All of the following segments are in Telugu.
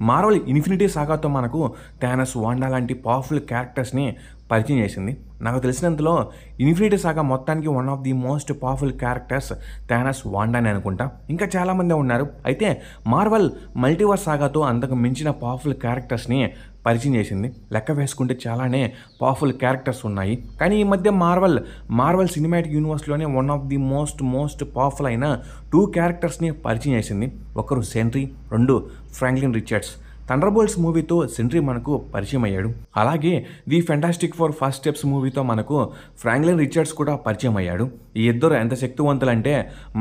మార్వెల్ ఇన్ఫినిటీ సాగాతో మనకు థానస్, వాండా లాంటి పవర్ఫుల్ క్యారెక్టర్స్ని పరిచయం చేసింది. నాకు తెలిసినంతలో ఇన్ఫినిటీ సాగా మొత్తానికి one of the most powerful characters Thanos, Wanda అని అనుకుంటా. ఇంకా చాలామంది ఉన్నారు. అయితే మార్వెల్ మల్టీవర్స్ సాగాతో అంతకు మించిన పవర్ఫుల్ క్యారెక్టర్స్ని పరిచయం చేసింది. లెక్క వేసుకుంటే చాలానే పవర్ఫుల్ క్యారెక్టర్స్ ఉన్నాయి. కానీ ఈ మధ్య మార్వెల్ సినిమాటిక్ యూనివర్స్లోనే one of the most powerful అయిన 2 క్యారెక్టర్స్ని పరిచయం చేసింది. ఒకరు సెంట్రీ, 2 ఫ్రాంక్లిన్ రిచర్డ్స్. థండర్బోల్ట్స్ మూవీతో సెంట్రీ మనకు పరిచయం అయ్యాడు. అలాగే the fantastic four first steps మూవీతో మనకు ఫ్రాంక్లిన్ రిచర్డ్స్ కూడా పరిచయం అయ్యాడు. ఈ ఇద్దరు ఎంత శక్తివంతులంటే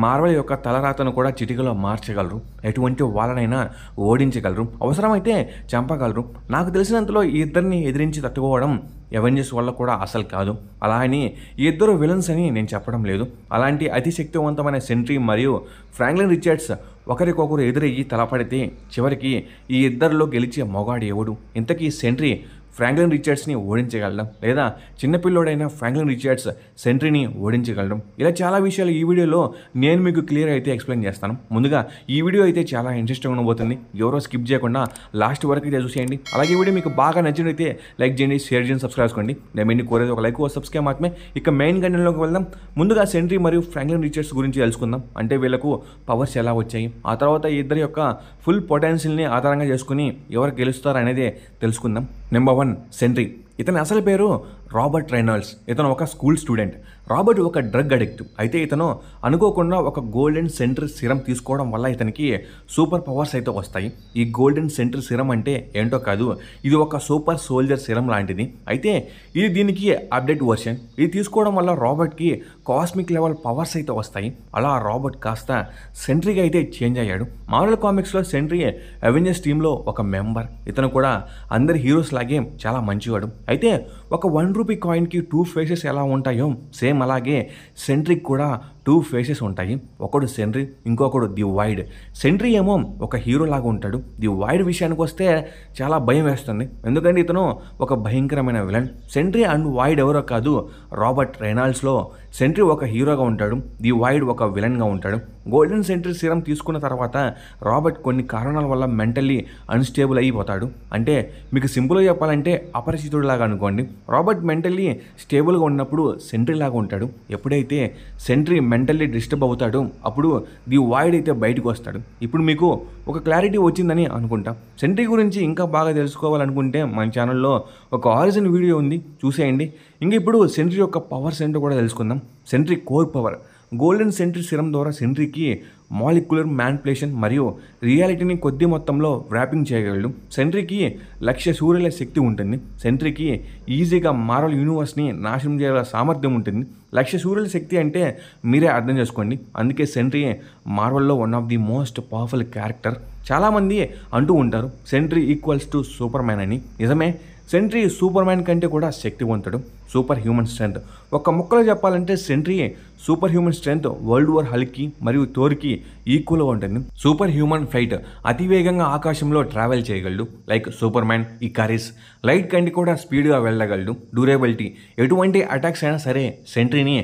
మార్వెల్ యొక్క తలరాతను కూడా చిటికలో మార్చగలరు. ఎటువంటి వాళ్ళనైనా ఓడించగలరు, అవసరమైతే చంపగలరు. నాకు తెలిసినంతలో ఈ ఇద్దరిని ఎదిరించి తట్టుకోవడం ఎవెంజర్స్ వల్ల కూడా అసలు కాదు. అలా అని ఈ ఇద్దరు విలన్స్ అని నేను చెప్పడం లేదు. అలాంటి అతి శక్తివంతమైన సెంట్రీ మరియు ఫ్రాంక్లిన్ రిచర్డ్స్ ఒకరికొకరు ఎదురయ్యి తలపడితే చివరికి ఈ ఇద్దరిలో గెలిచే మొగాడు ఎవడు? ఇంతకీ సెంట్రీ ఫ్రాంక్లిన్ రిచర్డ్స్ని ఓడించగలడం, లేదా చిన్నపిల్లోడైన ఫ్రాంక్లిన్ రిచర్డ్స్ సెంట్రీని ఓడించగలడం? ఇలా చాలా విషయాలు ఈ వీడియోలో నేను మీకు క్లియర్ అయితే ఎక్స్ప్లెయిన్ చేస్తాను. ముందుగా ఈ వీడియో అయితే చాలా ఇంట్రెస్టింగ్ ఉండబోతుంది. ఎవరో స్కిప్ చేయకుండా లాస్ట్ వరకు అయితే చూసేయండి. అలాగే ఈ వీడియో మీకు బాగా నచ్చినట్లయితే లైక్ చేయండి, షేర్ చేయండి, సబ్స్క్రైబ్ చేసుకోండి. నేను మీకు కోరేది ఒక లైక్, సబ్స్క్రైబ్ మాత్రమే. ఇక మెయిన్ కంటెంట్లోకి వెళ్దాం. ముందుగా సెంట్రీ మరియు ఫ్రాంక్లిన్ రిచర్డ్స్ గురించి తెలుసుకుందాం. అంటే వీళ్ళకు పవర్స్ ఎలా వచ్చాయి, ఆ తర్వాత ఈ ఇద్దరి యొక్క ఫుల్ పొటెన్షియల్ని ఆధారంగా చేసుకుని ఎవరు గెలుస్తారు అనేది తెలుసుకుందాం. Number 1, Sentry. ఇతని అసలు పేరు రాబర్ట్ రెనాల్డ్స్. ఇతను ఒక స్కూల్ స్టూడెంట్. రాబర్ట్ ఒక డ్రగ్ అడిక్ట్. అయితే ఇతను అనుకోకుండా ఒక గోల్డెన్ సెంట్రీ సిరం తీసుకోవడం వల్ల ఇతనికి సూపర్ పవర్స్ అయితే వస్తాయి. ఈ గోల్డెన్ సెంట్రీ సిరం అంటే ఏంటో కాదు, ఇది ఒక సూపర్ సోల్జర్ సిరం లాంటిది. అయితే ఇది దీనికి అప్డేట్ వర్షన్. ఇది తీసుకోవడం వల్ల రాబర్ట్కి కాస్మిక్ లెవెల్ పవర్స్ అయితే వస్తాయి. అలా రాబర్ట్ కాస్త సెంట్రీగా అయితే చేంజ్ అయ్యాడు. మార్వెల్ కామిక్స్లో సెంట్రీ అవెంజర్స్ టీంలో ఒక మెంబర్. ఇతను కూడా అందరి హీరోస్ లాగే చాలా మంచివాడు. అయితే ఒక 1 రూపీ కాయిన్కి 2 ఫేసెస్ ఎలా ఉంటాయో సేమ్ అలాగే సెంట్రీకి కూడా 2 ఫేసెస్ ఉంటాయి. ఒకడు సెంట్రీ, ఇంకొకడు ది వైడ్. సెంట్రీ ఏమో ఒక హీరో లాగా ఉంటాడు. ది వైడ్ విషయానికి వస్తే చాలా భయం వేస్తుంది. ఎందుకంటే ఇతను ఒక భయంకరమైన విలన్. సెంట్రీ అండ్ వైడ్ ఎవరో కాదు, రాబర్ట్ రెనాల్డ్స్లో సెంట్రీ ఒక హీరోగా ఉంటాడు, ది వైడ్ ఒక విలన్గా ఉంటాడు. గోల్డెన్ సెంట్రీ సిరం తీసుకున్న తర్వాత రాబర్ట్ కొన్ని కారణాల వల్ల మెంటల్లీ అన్స్టేబుల్ అయిపోతాడు. అంటే మీకు సింపుల్గా చెప్పాలంటే అపరిచితుడిలాగా అనుకోండి. రాబర్ట్ మెంటల్లీ స్టేబుల్గా ఉన్నప్పుడు సెంట్రీ లాగా ఉంటాడు. ఎప్పుడైతే సెంట్రీ మెంటల్లీ డిస్టర్బ్ అవుతాడు అప్పుడు ది వైడ్ అయితే బయటకు వస్తాడు. ఇప్పుడు మీకు ఒక క్లారిటీ వచ్చిందని అనుకుంటా. సెంట్రీ గురించి ఇంకా బాగా తెలుసుకోవాలనుకుంటే మన ఛానల్లో ఒక ఆరిజిన్ వీడియో ఉంది, చూసేయండి. ఇంక ఇప్పుడు సెంట్రీ యొక్క పవర్స్ ఏంటో కూడా తెలుసుకుందాం. Sentry core power. Golden Sentry serum ద్వారా సెంట్రీకి మాలిక్యులర్ మ్యానిపులేషన్ మరియు రియాలిటీని కొద్ది మొత్తంలో వ్రాపింగ్ చేయగలడు. సెంట్రీకి 1,00,000 సూర్యుల శక్తి ఉంటుంది. సెంట్రీకి ఈజీగా మార్వెల్ యూనివర్స్ని నాశనం చేయగల సామర్థ్యం ఉంటుంది. 1,00,000 సూర్యుల శక్తి అంటే మీరే అర్థం చేసుకోండి. అందుకే సెంట్రీ మార్వెల్లో one of the most powerful character. చాలామంది అంటూ ఉంటారు Sentry equals to Superman అని. నిజమే, సెంట్రీ సూపర్ మ్యాన్ కంటే కూడా శక్తివంతుడు. Super human strength. ఒక ముక్కలో చెప్పాలంటే Sentry super human strength world war హల్క్కి మరియు థోర్కి ఈక్వల్గా ఉంటుంది. Super human fight. అతివేగంగా ఆకాశంలో ట్రావెల్ చేయగలడు like Superman. Ikaris. Light కంటే కూడా స్పీడ్గా వెళ్ళగలడు. డ్యూరబిలిటీ. ఎటువంటి అటాక్స్ అయినా సరే సెంట్రీని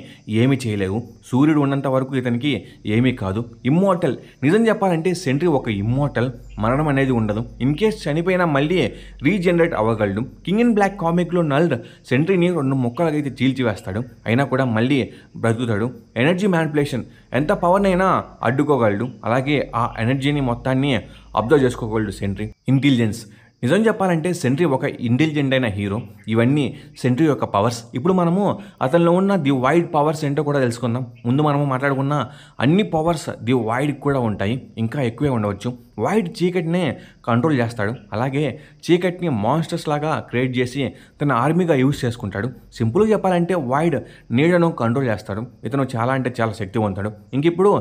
ఏమీ చేయలేవు. సూర్యుడు ఉన్నంత వరకు ఇతనికి ఏమీ కాదు. ఇమ్మోర్టల్. నిజం చెప్పాలంటే సెంట్రీ ఒక ఇమ్మోర్టల్. మరణం అనేది ఉండదు. ఇన్ కేస్ చనిపోయినా మళ్ళీ రీజనరేట్ అవ్వగలడు. కింగ్ ఇన్ బ్లాక్ కామిక్లో నల్డ్ సెంట్రీని 2 ముక్కలుగా అయితే చీల్చివేస్తాడు. అయినా కూడా మళ్ళీ బ్రతుకుతాడు. Energy manipulation. ఎంత పవర్నైనా అడ్డుకోగలడు. అలాగే ఆ ఎనర్జీని మొత్తాన్ని అబ్జర్వ్ చేసుకోగలడు సెంట్రీ. ఇంటెలిజెన్స్. నిజం చెప్పాలంటే సెంట్రీ ఒక ఇంటెలిజెంట్ అయిన హీరో. ఇవన్నీ సెంట్రీ యొక్క పవర్స్. ఇప్పుడు మనము అతనిలో ఉన్న ది వైడ్ పవర్స్ ఏంటో కూడా తెలుసుకుందాం. ముందు మనము మాట్లాడుకున్న అన్ని పవర్స్ ది వైడ్కి కూడా ఉంటాయి, ఇంకా ఎక్కువే ఉండవచ్చు. వైడ్ చీకటినే కంట్రోల్ చేస్తాడు. అలాగే చీకటిని మాన్స్టర్స్ లాగా క్రియేట్ చేసి తన ఆర్మీగా యూజ్ చేసుకుంటాడు. సింపుల్గా చెప్పాలంటే వైడ్ నీడను కంట్రోల్ చేస్తాడు. ఇతను చాలా అంటే చాలా శక్తివంతుడు. ఇంక ఇప్పుడు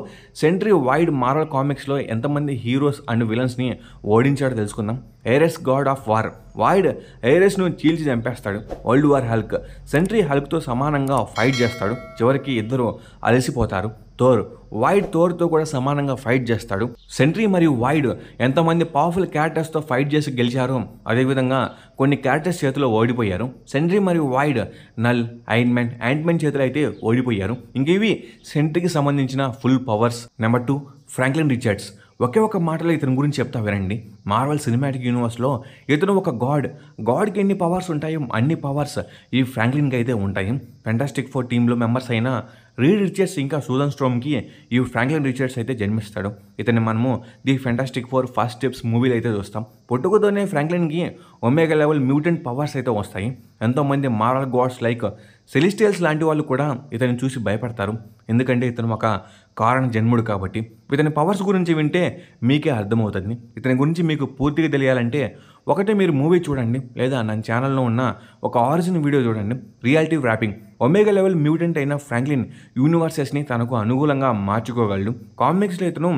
సెంట్రీ వైడ్ మార్వెల్ కామిక్స్లో ఎంతమంది హీరోస్ అండ్ విలన్స్ని ఓడించాడో తెలుసుకుందాం. ఏరెస్ గాడ్ ఆఫ్ వార్. వైడ్ ఏరెస్ను చీల్చి చంపేస్తాడు. World war Hulk. సెంట్రీ హల్క్తో సమానంగా ఫైట్ చేస్తాడు. చివరికి ఇద్దరు అలసిపోతారు. థోర్. వైడ్ థోర్తో కూడా సమానంగా ఫైట్ చేస్తాడు. సెంట్రీ మరియు వైడ్ ఎంతమంది పవర్ఫుల్ క్యారెక్టర్స్తో ఫైట్ చేసి గెలిచారు, అదేవిధంగా కొన్ని క్యారెక్టర్స్ చేతిలో ఓడిపోయారు. సెంట్రీ మరియు వైడ్ నల్, ఐరన్ మ్యాన్, యాంట్ మ్యాన్ చేతిలో అయితే ఓడిపోయారు. ఇంక ఇవి సెంట్రీకి సంబంధించిన full powers. Number 2, Franklin Richards. ఒకే ఒక మాటలో ఇతని గురించి చెప్తా వినండి. మార్వెల్ సినిమాటిక్ యూనివర్స్లో ఇతను ఒక గాడ్కి ఎన్ని పవర్స్ ఉంటాయో అన్ని పవర్స్ ఈ ఫ్రాంక్లిన్కి అయితే ఉంటాయి. ఫెంటాస్టిక్ ఫోర్ టీంలో మెంబర్స్ అయిన రీడ్ రిచర్డ్స్ ఇంకా సూజన్ స్ట్రోమ్కి ఈ ఫ్రాంక్లిన్ రిచర్డ్స్ అయితే జన్మిస్తాడు. ఇతన్ని మనము the fantastic four first steps మూవీలో అయితే చూస్తాం. పుట్టుకతోనే ఫ్రాంక్లిన్కి ఒమేగా లెవెల్ మ్యూటెంట్ పవర్స్ అయితే వస్తాయి. ఎంతోమంది మార్వెల్ గాడ్స్ లైక్ సెలిస్టియల్స్ లాంటి వాళ్ళు కూడా ఇతన్ని చూసి భయపడతారు. ఎందుకంటే ఇతను ఒక కారణ జన్ముడు కాబట్టి. ఇతని పవర్స్ గురించి వింటే మీకే అర్థమవుతుంది. ఇతని గురించి మీకు పూర్తిగా తెలియాలంటే ఒకటే మీరు మూవీ చూడండి, లేదా నా ఛానల్లో ఉన్న ఒక ఆరిజిన్ వీడియో చూడండి. Reality wrapping omega level mutant అయిన ఫ్రాంక్లిన్ యూనివర్సెస్ని తనకు అనుకూలంగా మార్చుకోగలడు. కామిక్స్లో ఇతను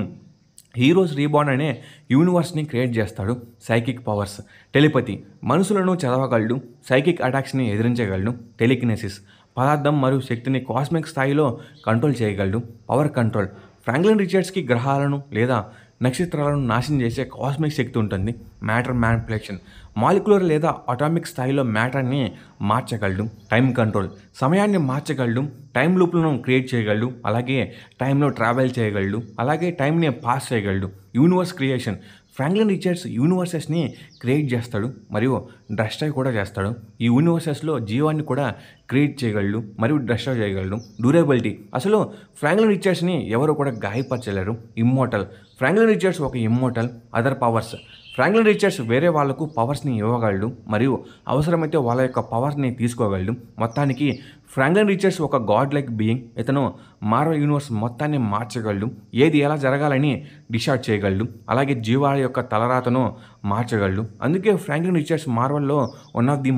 హీరోస్ రీబార్న్ అనే యూనివర్స్ని క్రియేట్ చేస్తాడు. సైకిక్ పవర్స్, టెలిపతి, మనుషులను చదవగలడు. సైకిక్ అటాక్స్ని ఎదిరించగలడు. టెలికినెసిస్, పదార్థం మరియు శక్తిని కాస్మిక్ స్థాయిలో కంట్రోల్ చేయగలడు. పవర్ కంట్రోల్, ఫ్రాంక్లిన్ రిచర్డ్స్కి గ్రహాలను లేదా నక్షత్రాలను నాశనం చేసే కాస్మిక్ శక్తి ఉంటుంది. మ్యాటర్ మ్యానిపులేషన్, మాలిక్యులర్ లేదా అటామిక్ స్థాయిలో మ్యాటర్ని మార్చగలడు. టైం కంట్రోల్, సమయాన్ని మార్చగలడు. టైం లూప్లను క్రియేట్ చేయగలడు. అలాగే టైంలో ట్రావెల్ చేయగలడు. అలాగే టైంని పాస్ చేయగలడు. యూనివర్స్ క్రియేషన్, ఫ్రాంక్లిన్ రిచర్డ్స్ యూనివర్సెస్ని క్రియేట్ చేస్తాడు మరియు డస్ట్రాయ్ కూడా చేస్తాడు. ఈ యూనివర్సెస్లో జీవాన్ని కూడా క్రియేట్ చేయగలడు మరియు డస్ట్రాయ్ చేయగలడు. డ్యూరబిలిటీ, అసలు ఫ్రాంక్లిన్ రిచర్డ్స్ని ఎవరు కూడా గాయపరచలేరు. ఇమ్మోర్టల్, ఫ్రాంక్లిన్ రిచర్డ్స్ ఒక immortal. Other powers, Franklin Richards వేరే వాళ్లకు పవర్స్ని ఇవ్వగలడు మరియు అవసరమైతే వాళ్ళ యొక్క పవర్ని తీసుకోగలడు. మొత్తానికి ఫ్రాంక్లిన్ రిచర్డ్స్ ఒక గాడ్ లైక్ బీయింగ్. ఇతను మార్వెల్ యూనివర్స్ మొత్తాన్ని మార్చగలడు. ఏది ఎలా జరగాలని డిసైడ్ చేయగలడు. అలాగే జీవాల యొక్క తలరాతను మార్చగలడు. అందుకే ఫ్రాంక్లిన్ రిచర్డ్స్ మార్వెల్లో one of the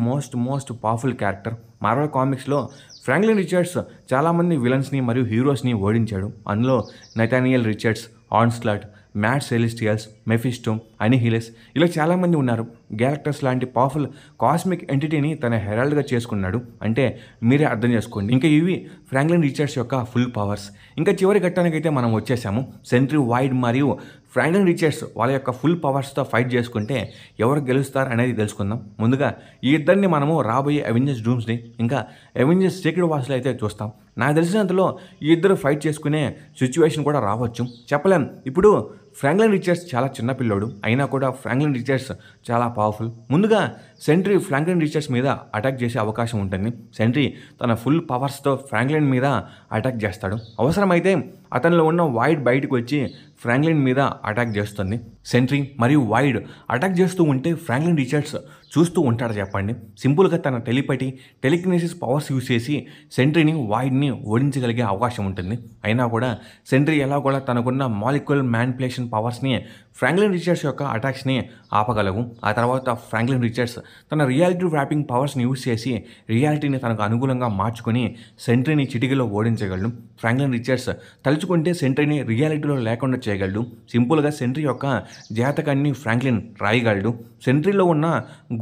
most powerful character. Marvel కామిక్స్లో ఫ్రాంక్లిన్ రిచర్డ్స్ చాలామంది విలన్స్ని మరియు హీరోస్ని ఓడించాడు. అందులో Nathaniel Richards, Onslaught, Mad Celestials, Mephisto, Annihilus, ఇలా చాలామంది ఉన్నారు. గ్యాలక్టస్ లాంటి పవర్ఫుల్ కాస్మిక్ ఎంటిటీని తన హెరాల్డ్గా చేసుకున్నాడు. అంటే మీరే అర్థం చేసుకోండి. ఇంకా ఇవి ఫ్రాంక్లిన్ రిచర్డ్స్ యొక్క ఫుల్ పవర్స్. ఇంకా చివరి ఘట్టానికైతే మనం వచ్చేసాము. సెంట్రీ వైడ్ మరియు ఫ్రాంక్లిన్ రిచర్డ్స్ వాళ్ళ యొక్క ఫుల్ పవర్స్తో ఫైట్ చేసుకుంటే ఎవరు గెలుస్తారు అనేది తెలుసుకుందాం. ముందుగా ఈ ఇద్దరిని మనము రాబోయే అవెంజర్స్ డూమ్స్డే ఇంకా అవెంజర్స్ సీక్రెట్ వార్స్లో అయితే చూస్తాం. నాకు తెలిసినంతలో ఈ ఇద్దరు ఫైట్ చేసుకునే సిచ్యువేషన్ కూడా రావచ్చు, చెప్పలేం. ఇప్పుడు ఫ్రాంక్లిన్ రిచర్డ్స్ చాలా చిన్న పిల్లోడు అయినా కూడా ఫ్రాంక్లిన్ రిచర్డ్స్ చాలా పవర్ఫుల్. ముందుగా సెంట్రీ ఫ్రాంక్లిన్ రిచర్డ్స్ మీద అటాక్ చేసే అవకాశం ఉంటుంది. సెంట్రీ తన ఫుల్ పవర్స్తో ఫ్రాంక్లిన్ మీద అటాక్ చేస్తాడు. అవసరమైతే అతనిలో ఉన్న వైడ్ బయటకు వచ్చి ఫ్రాంక్లిన్ మీద అటాక్ చేస్తుంది. సెంట్రీ మరియు వైడ్ అటాక్ చేస్తూ ఉంటే ఫ్రాంక్లిన్ రిచర్డ్స్ చూస్తూ ఉంటాడు. చెప్పండి, సింపుల్గా తన టెలికినెసిస్ పవర్స్ యూజ్ చేసి సెంట్రీని వైడ్ని ఓడించగలిగే అవకాశం ఉంటుంది. అయినా కూడా సెంట్రీ ఎలా కూడా తనకున్న మాలిక్యులర్ మ్యానిపులేషన్ పవర్స్ని ఫ్రాంక్లిన్ రిచర్డ్స్ యొక్క అటాక్స్ని ఆపగలవు. ఆ తర్వాత ఫ్రాంక్లిన్ రిచర్డ్స్ తన రియాలిటీ వ్రాపింగ్ పవర్స్ని యూజ్ చేసి రియాలిటీని తనకు అనుకూలంగా మార్చుకొని సెంట్రీని చిటికలో ఓడించగలడు. ఫ్రాంక్లిన్ రిచర్డ్స్ తలుచుకుంటే సెంట్రీని రియాలిటీలో లేకుండా చేయగలడు. సింపుల్గా సెంట్రీ యొక్క జాతకాన్ని ఫ్రాంక్లిన్ రాయగలడు. సెంట్రీలో ఉన్న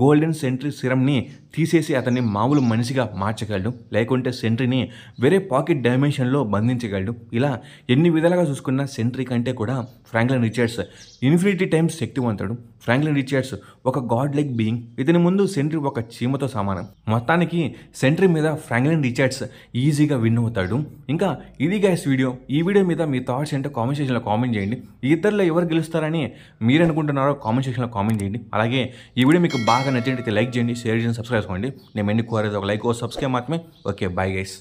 గోల్డెన్ సెంట్రీ సిరమ్ని తీసేసి అతన్ని మామూలు మనిషిగా మార్చగలడు. లేకుంటే సెంట్రీని వేరే పాకెట్ డైమెన్షన్లో బంధించగలడు. ఇలా ఎన్ని విధాలుగా చూసుకున్న సెంట్రీ కంటే కూడా ఫ్రాంక్లిన్ రిచర్డ్స్ ఇన్ఫినిటీ టైమ్స్ శక్తివంతుడు. ఫ్రాంక్లిన్ రిచర్డ్స్ ఒక గాడ్ లైక్ బీయింగ్. ఇతని ముందు సెంట్రీ ఒక చీమతో సమానం. మొత్తానికి సెంట్రీ మీద ఫ్రాంక్లిన్ రిచర్డ్స్ ఈజీగా విన్ అవుతాడు. ఇంకా ఇది గైస్ వీడియో. ఈ వీడియో మీద మీ థాట్స్ ఏంటో కామెంట్ సెక్షన్లో కామెంట్ చేయండి. ఈ ఇద్దరిలో ఎవరు గెలుస్తారని మీరు అనుకుంటున్నారో కామెంట్ సెక్షన్లో కామెంట్ చేయండి. అలాగే ఈ వీడియో మీకు బాగా నచ్చినట్లయితే లైక్ చేయండి, షేర్ చేయండి, సబ్స్క్రైబ్ చేసుకోండి. నేను ఎన్ని కోరేది ఒక లైక్ ఓ సబ్స్క్రైబ్ మాత్రమే. Okay, bye guys.